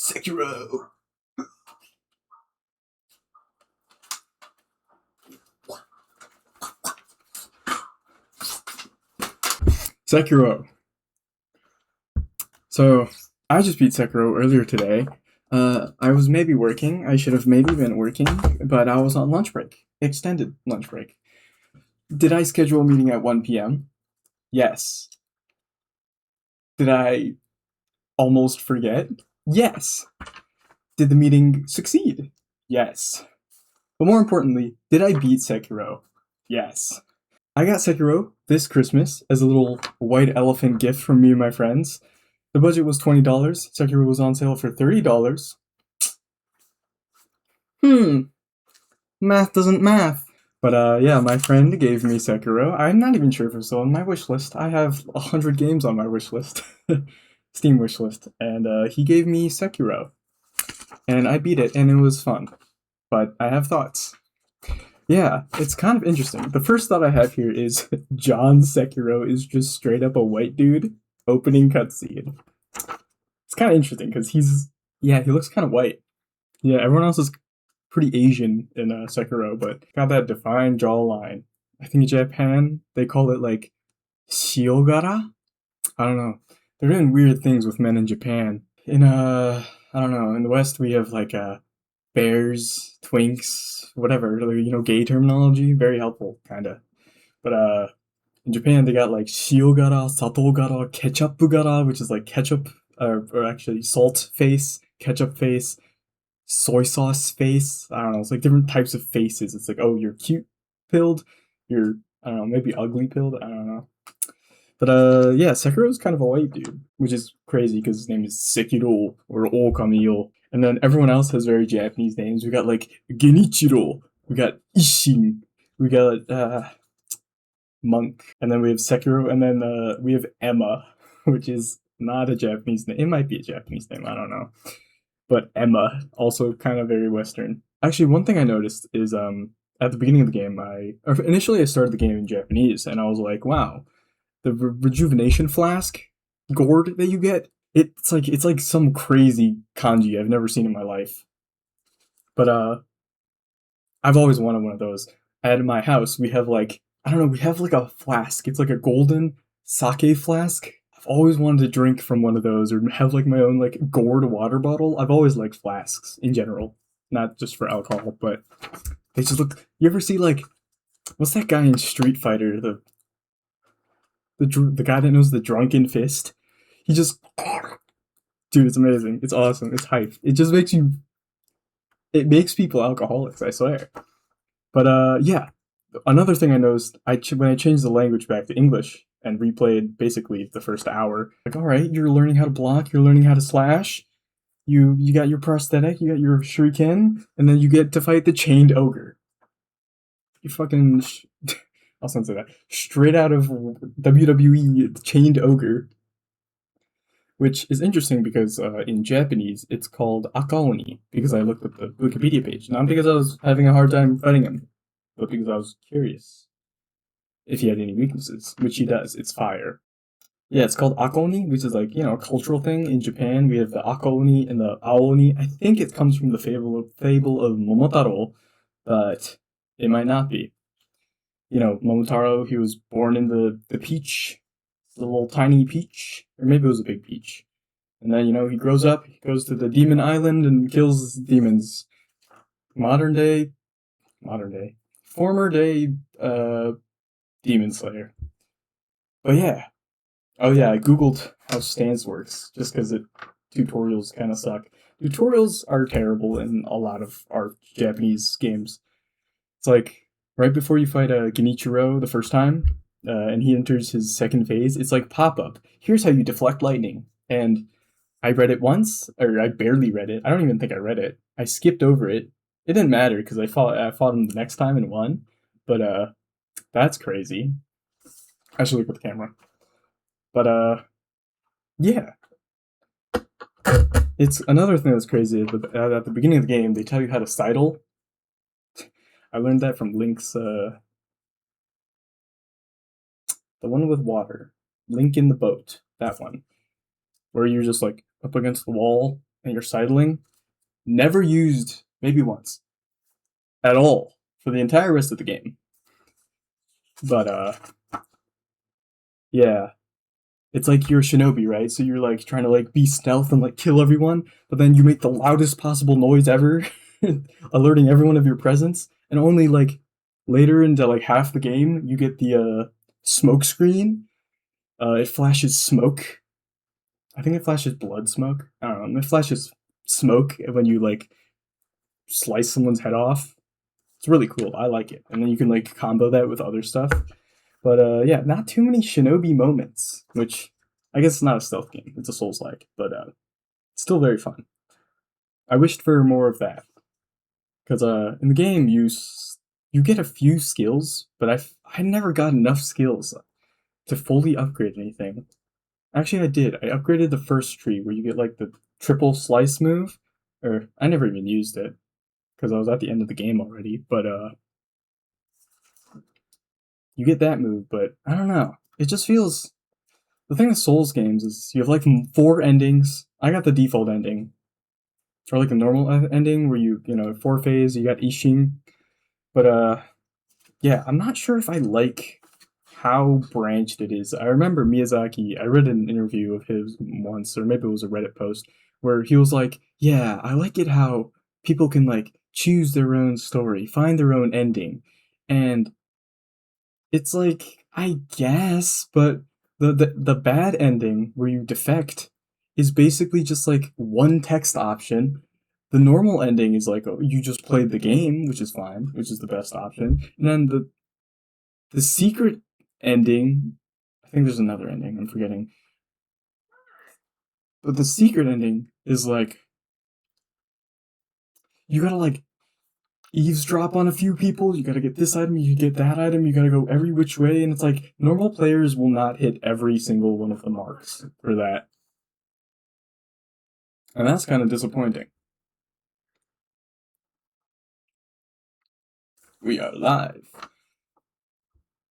Sekiro! Sekiro. So, I just beat Sekiro earlier today. I was maybe working. I should have maybe been working, but I was on lunch break. Extended lunch break. Did I schedule a meeting at 1 p.m.? Yes. Did I almost forget? Yes. Did the meeting succeed? Yes. But more importantly, did I beat Sekiro? Yes. I got Sekiro this Christmas as a little white elephant gift from me and my friends. The budget was $20. Sekiro was on sale for $30. Math doesn't math. But yeah, my friend gave me Sekiro. I'm not even sure if it's still on my wish list. I have 100 games on my wish list. Steam wish list. And he gave me Sekiro. And I beat it, and it was fun. But I have thoughts. Yeah, it's kind of interesting. The first thought I have here is John Sekiro is just straight up a white dude opening cutscene. It's kind of interesting because he looks kind of white. Yeah, everyone else is pretty Asian in Sekiro, but got that defined jawline. I think in Japan they call it like shiogara. I don't know. They're doing weird things with men in Japan. In I don't know. In the West we have like bears, twinks, whatever. Gay terminology, very helpful, kinda. But in Japan they got like shiogara, satogara, ketchup-gara, which is like ketchup, or actually salt face, ketchup face, soy sauce face. I don't know. It's like different types of faces. It's like, oh, you're cute pilled, you're, I don't know, maybe ugly pilled. I don't know. But yeah, Sekiro's kind of a white dude, which is crazy because his name is Sekiro or Okamiyo. And then everyone else has very Japanese names. We got like Genichiro, we got Ishin, we got Monk, and then we have Sekiro, and then we have Emma, which is not a Japanese name. It might be a Japanese name, I don't know. But Emma, also kind of very Western. Actually, one thing I noticed is at the beginning of the game, initially I started the game in Japanese, and I was like, wow, the rejuvenation flask gourd that you get, it's like some crazy kanji I've never seen in my life. But I've always wanted one of those. At my house, we have like, I don't know, we have like a flask. It's like a golden sake flask. I've always wanted to drink from one of those or have like my own like gourd water bottle. I've always liked flasks in general, not just for alcohol, but they just look. You ever see like, what's that guy in Street Fighter? The guy that knows the drunken fist. He just, dude, it's amazing. It's awesome. It's hype. It just makes you. It makes people alcoholics. I swear. But yeah, another thing I noticed, when I changed the language back to English and replayed basically the first hour, like, all right, you're learning how to block, you're learning how to slash, you got your prosthetic, you got your shuriken, and then you get to fight the chained ogre. You fucking, I'll censor that. Straight out of WWE, the chained ogre. Which is interesting because in Japanese it's called Akaoni, because I looked at the Wikipedia page. Not because I was having a hard time fighting him, but because I was curious if he had any weaknesses, which he does. It's fire. Yeah, it's called Akaoni, which is like, a cultural thing. In Japan, we have the Akaoni and the Aoni. I think it comes from the fable of Momotaro, but it might not be. Momotaro, he was born in the peach, the little tiny peach, or maybe it was a big peach. And then, he grows up, he goes to the demon island and kills demons. Former day, demon slayer. But yeah. Oh yeah, I googled how stance works, just because tutorials kind of suck. Tutorials are terrible in a lot of our Japanese games. It's like, right before you fight Genichiro the first time, and he enters his second phase, it's like pop-up. Here's how you deflect lightning. And I read it once, or I barely read it. I don't even think I read it. I skipped over it. It didn't matter because I fought him the next time and won. But that's crazy. I should look at the camera. But yeah. It's another thing that's crazy. At the beginning of the game, they tell you how to sidle. I learned that from Link's, the one with water. Link in the boat. That one. Where you're just like up against the wall and you're sidling, never used maybe once at all for the entire rest of the game. But yeah, it's like you're a shinobi, right? So you're like trying to like be stealth and like kill everyone, but then you make the loudest possible noise ever, alerting everyone of your presence, and only like later into like half the game you get the smoke screen. It flashes smoke. I think it flashes blood smoke. I don't know. It flashes smoke when you like slice someone's head off. It's really cool. I like it. And then you can like combo that with other stuff. But yeah, not too many shinobi moments, which I guess it's not a stealth game. It's a Souls-like, but it's still very fun. I wished for more of that. Because in the game you get a few skills, but I never got enough skills to fully upgrade anything. Actually, I did. I upgraded the first tree where you get like the triple slice move, or I never even used it because I was at the end of the game already. But you get that move, but I don't know. It just feels the thing with Souls games is you have like 4 endings. I got the default ending, or like the normal ending where you know 4 phase. You got Ishin, but yeah, I'm not sure if I like how branched it is. I remember Miyazaki, I read an interview of his once, or maybe it was a Reddit post, where he was like, yeah, I like it how people can like choose their own story, find their own ending. And it's like, I guess, but the bad ending where you defect is basically just like one text option. The normal ending is like, oh, you just played the game, which is fine, which is the best option. And then the secret ending, I think there's another ending, I'm forgetting. But the secret ending is like, you gotta like eavesdrop on a few people, you gotta get this item, you get that item, you gotta go every which way, and it's like, normal players will not hit every single one of the marks for that. And that's kind of disappointing. We are live.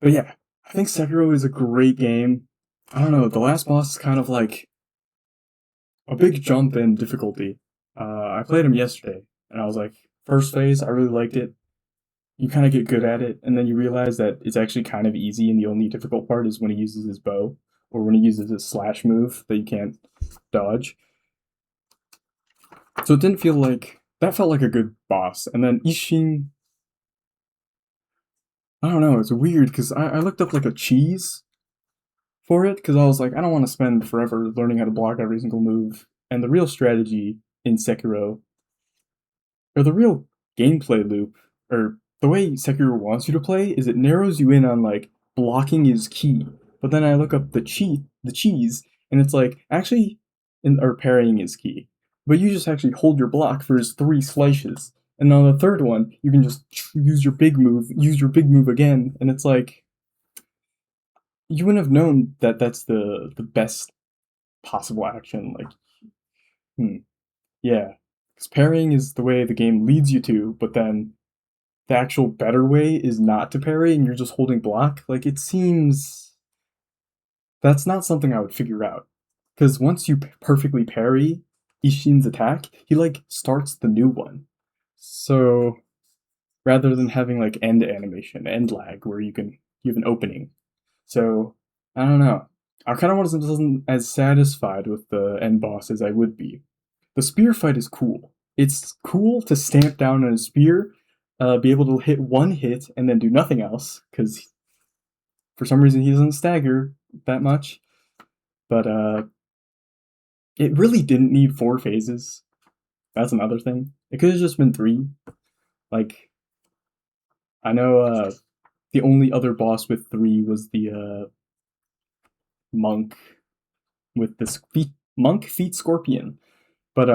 But yeah, I think Sekiro is a great game. I don't know, the last boss is kind of like a big jump in difficulty. I played him yesterday, and I was like, first phase, I really liked it. You kind of get good at it, and then you realize that it's actually kind of easy, and the only difficult part is when he uses his bow, or when he uses his slash move that you can't dodge. So it didn't feel like that felt like a good boss. And then Ishin, I don't know, it's weird because I looked up like a cheese for it because I was like, I don't want to spend forever learning how to block every single move. And the real strategy in Sekiro, or the real gameplay loop, or the way Sekiro wants you to play, is it narrows you in on like blocking is key. But then I look up the cheese, and it's like actually, or parrying is key. But you just actually hold your block for his 3 slices, and on the third one you can just use your big move again, and it's like you wouldn't have known that that's the best possible action. Like, hmm, yeah, because parrying is the way the game leads you to, but then the actual better way is not to parry and you're just holding block. Like, it seems that's not something I would figure out. Because once you perfectly parry Ishin's attack, he like starts the new one. So rather than having like end animation, end lag, where you have an opening. So I don't know. I kind of wasn't as satisfied with the end boss as I would be. The spear fight is cool. It's cool to stamp down on a spear, be able to hit one hit and then do nothing else, because for some reason he doesn't stagger that much. But it really didn't need 4 phases. That's another thing. It could have just been 3. Like, I know the only other boss with 3 was the monk with this monk feet scorpion. But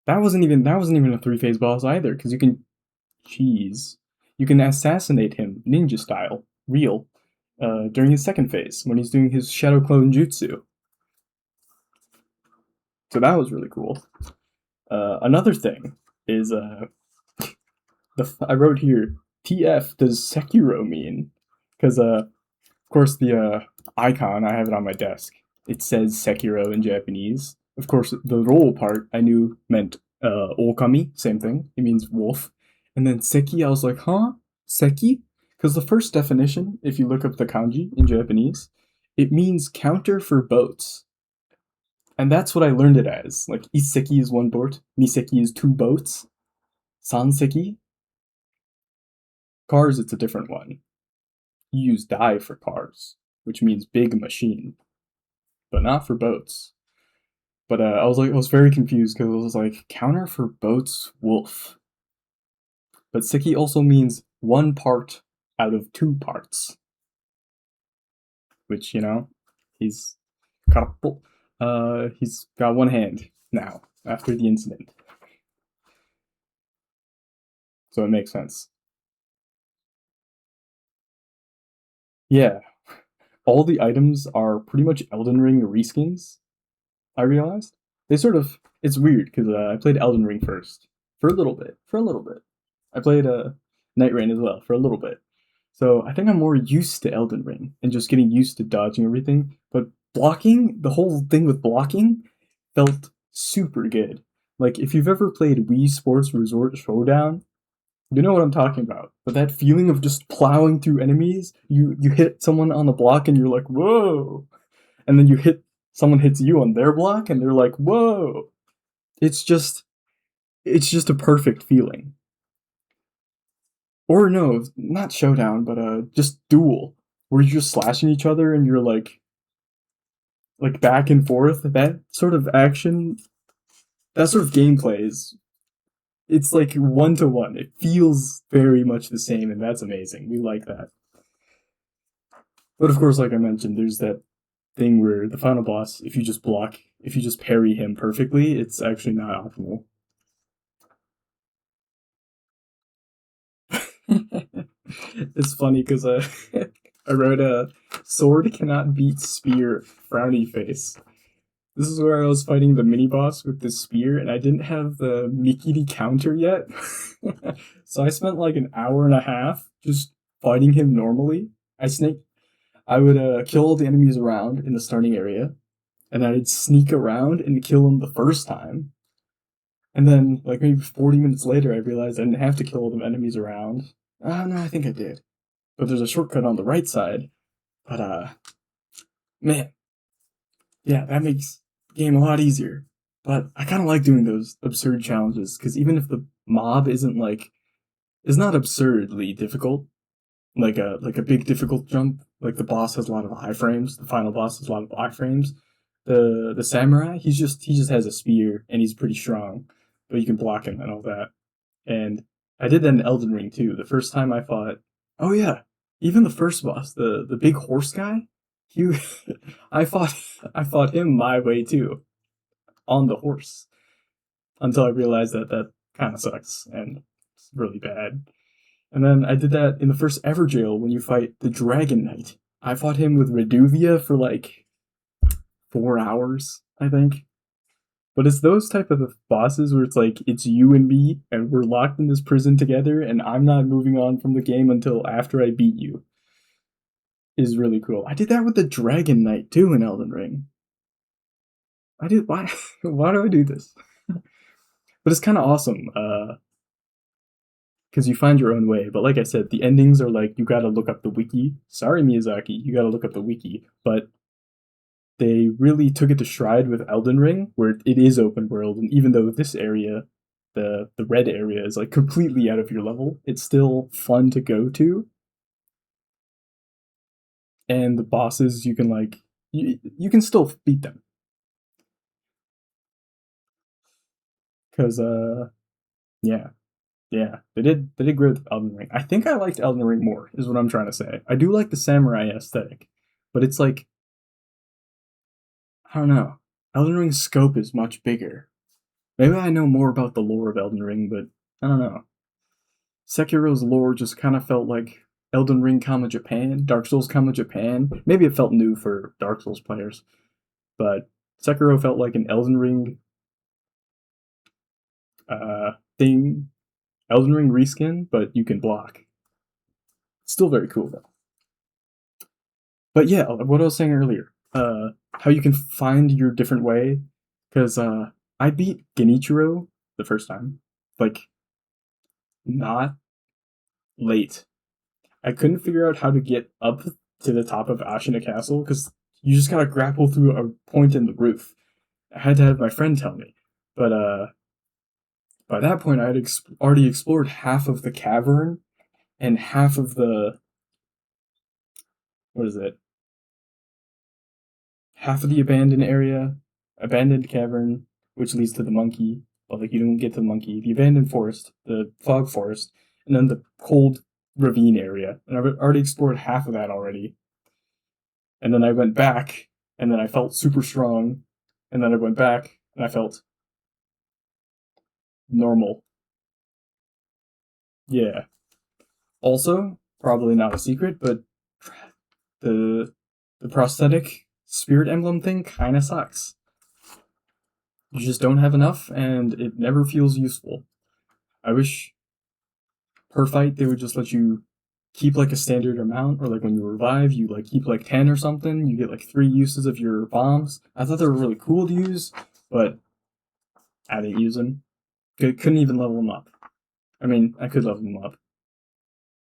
that wasn't even a 3 phase boss either, because you can assassinate him ninja style, real, during his second phase when he's doing his shadow clone jutsu. So that was really cool. Another thing is I wrote here, TF does Sekiro mean? Because of course the icon, I have it on my desk. It says Sekiro in Japanese, Of course, the role part I knew meant okami, same thing. It means wolf. And then seki, I was like, huh? Seki? Because the first definition, if you look up the kanji in Japanese, it means counter for boats. And that's what I learned it as. Like, iseki is one boat, niseki is two boats, sanseki, cars, it's a different one. You use dai for cars, which means big machine, but not for boats. But I was very confused because it was like counter for boats, wolf. But seki also means one part out of two parts, which he's couple. He's got one hand now after the incident, so it makes sense. Yeah, all the items are pretty much Elden Ring reskins. I realized they sort of. It's weird because I played Elden Ring first for a little bit. For a little bit, I played Night Rain as well for a little bit. So I think I'm more used to Elden Ring and just getting used to dodging everything. But blocking, the whole thing with blocking, felt super good. Like if you've ever played Wii Sports Resort Showdown, you know what I'm talking about. But that feeling of just plowing through enemies, you hit someone on the block and you're like, whoa, and then someone hits you on their block and they're like, whoa. It's just it's just a perfect feeling. Or no, not showdown, but just duel, where you're just slashing each other and you're like back and forth. That sort of action, that sort of gameplay is it's like 1-to-1. It feels very much the same, and that's amazing. We like that. But of course, like I mentioned, there's that thing where the final boss, if you just parry him perfectly, it's actually not optimal. It's funny because I wrote a sword cannot beat spear, frowny face. This is where I was fighting the mini boss with the spear, and I didn't have the Mikiri counter yet. So I spent like an hour and a half just fighting him normally. I would kill all the enemies around in the starting area, and I'd sneak around and kill them the first time. And then, like maybe 40 minutes later, I realized I didn't have to kill all the enemies around. Ah, no, I think I did. But there's a shortcut on the right side. But man, yeah, that makes the game a lot easier. But I kind of like doing those absurd challenges because even if the mob is not absurdly difficult, like a big difficult jump, like the boss has a lot of iframes. The final boss has a lot of iframes. The samurai, he just has a spear and he's pretty strong, but you can block him and all that. And I did that in Elden Ring too. The first time I fought, oh yeah, even the first boss, the big horse guy, he, I fought I fought him my way too on the horse until I realized that that kind of sucks and it's really bad. And then I did that in the first ever jail when you fight the Dragon Knight. I fought him with Reduvia for like 4 hours, I think. But it's those type of bosses where it's like it's you and me, and we're locked in this prison together, and I'm not moving on from the game until after I beat you. Is really cool. I did that with the Dragon Knight too in Elden Ring. I did why why do I do this? But it's kind of awesome because you find your own way. But like I said, the endings are like you got to look up the wiki. Sorry, Miyazaki, you got to look up the wiki. But they really took it to stride with Elden Ring, where it is open world, and even though this area, the red area, is like completely out of your level, it's still fun to go to. And the bosses, you can you can still beat them because yeah, yeah, they did great with Elden Ring. I think I liked Elden Ring more, is what I'm trying to say. I do like the samurai aesthetic, but it's like I don't know. Elden Ring's scope is much bigger. Maybe I know more about the lore of Elden Ring, but I don't know. Sekiro's lore just kind of felt like Elden Ring, comma Japan, Dark Souls, comma Japan. Maybe it felt new for Dark Souls players, but Sekiro felt like an Elden Ring thing, Elden Ring reskin, but you can block. Still very cool though. But yeah, what I was saying earlier, how you can find your different way. Because I beat Genichiro the first time, like not late. I couldn't figure out how to get up to the top of Ashina Castle because you just gotta grapple through a point in the roof. I had to have my friend tell me, but by that point I had already explored half of the cavern and half of the what is it? Half of the abandoned area, abandoned cavern, which leads to the monkey. But like you don't get to the monkey, the abandoned forest, the fog forest, and then the cold ravine area. And I've already explored half of that already. And then I went back, and then I felt super strong, and then I went back, and I felt normal. Yeah. Also, probably not a secret, but the the prosthetic spirit emblem thing kind of sucks. You just don't have enough, and it never feels useful. I wish per fight they would just let you keep like a standard amount, or like when you revive, you like keep like 10 or something. You get like 3 uses of your bombs. I thought they were really cool to use, but I didn't use them. Couldn't even level them up. I mean, I could level them up,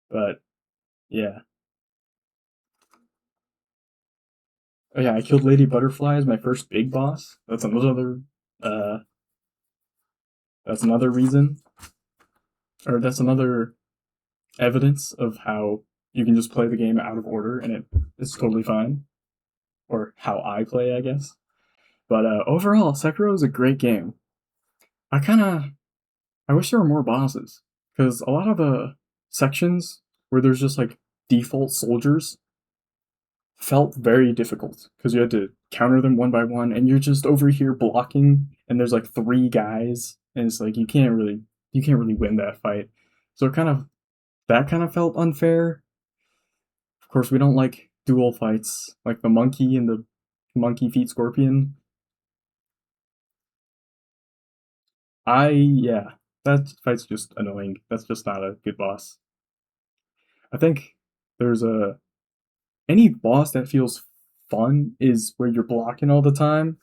but yeah. Oh yeah, I killed Lady Butterfly as my first big boss. Uh, that's another reason, or that's another evidence of how you can just play the game out of order and it's totally fine. Or how I play, I guess. But overall, Sekiro is a great game. I wish there were more bosses because a lot of the sections where there's just like default soldiers felt very difficult because you had to counter them one by one, and you're just over here blocking, and there's like 3 guys, and it's like you can't really win that fight. So that kind of felt unfair. Of course, we don't like dual fights like the monkey and the monkey feet scorpion. Yeah, that fight's just annoying. That's just not a good boss. I think there's a any boss that feels fun is where you're blocking all the time,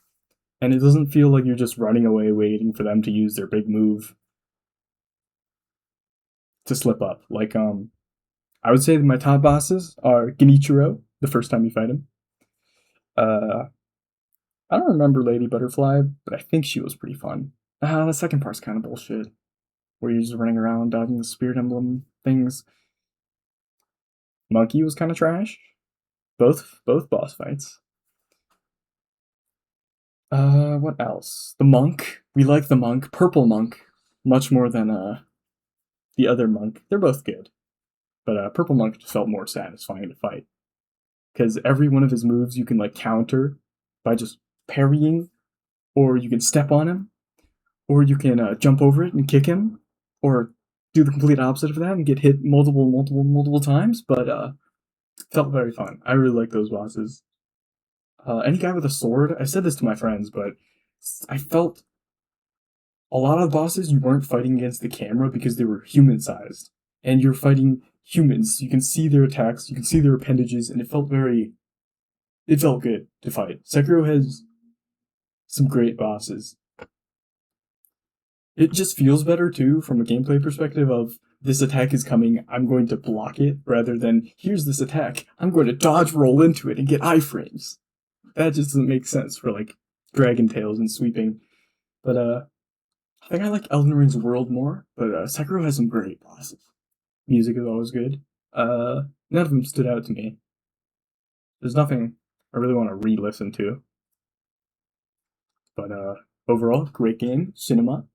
and it doesn't feel like you're just running away waiting for them to use their big move to slip up. Like I would say that my top bosses are Genichiro, the first time you fight him. Uh, I don't remember Lady Butterfly, but I think she was pretty fun. The second part's kind of bullshit, where you're just running around dodging the spirit emblem things. Monkey was kind of trash. Both boss fights. What else? The monk. We like the monk, purple monk, much more than the other monk. They're both good, but purple monk just felt more satisfying to fight because every one of his moves you can like counter by just parrying, or you can step on him, or you can jump over it and kick him, or do the complete opposite of that and get hit multiple times. But felt very fun. I really like those bosses. Any guy with a sword. I said this to my friends, but I felt a lot of the bosses you weren't fighting against the camera because they were human sized, and you're fighting humans. You can see their attacks, you can see their appendages, and it felt good to fight. Sekiro has some great bosses. It just feels better too from a gameplay perspective of this attack is coming, I'm going to block it, rather than here's this attack, I'm going to dodge roll into it and get iframes. That just doesn't make sense for like Dragon Tales and sweeping. But I think I like Elden Ring's world more, but Sekiro has some great bosses. Music is always good. None of them stood out to me. There's nothing I really want to re-listen to. But overall, great game. Cinema.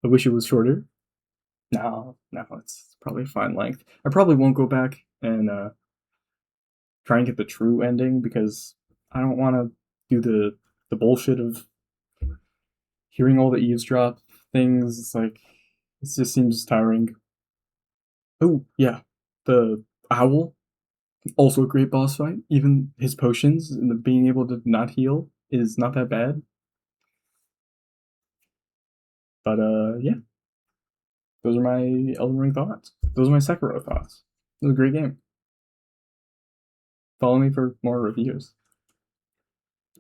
I wish it was shorter. No, it's probably a fine length. I probably won't go back and try and get the true ending because I don't want to do the bullshit of hearing all the eavesdrop things. It's like it just seems tiring. Oh yeah, the owl, also a great boss fight. Even his potions and the being able to not heal is not that bad. But yeah, those are my Elden Ring thoughts. Those are my Sekiro thoughts. It was a great game. Follow me for more reviews.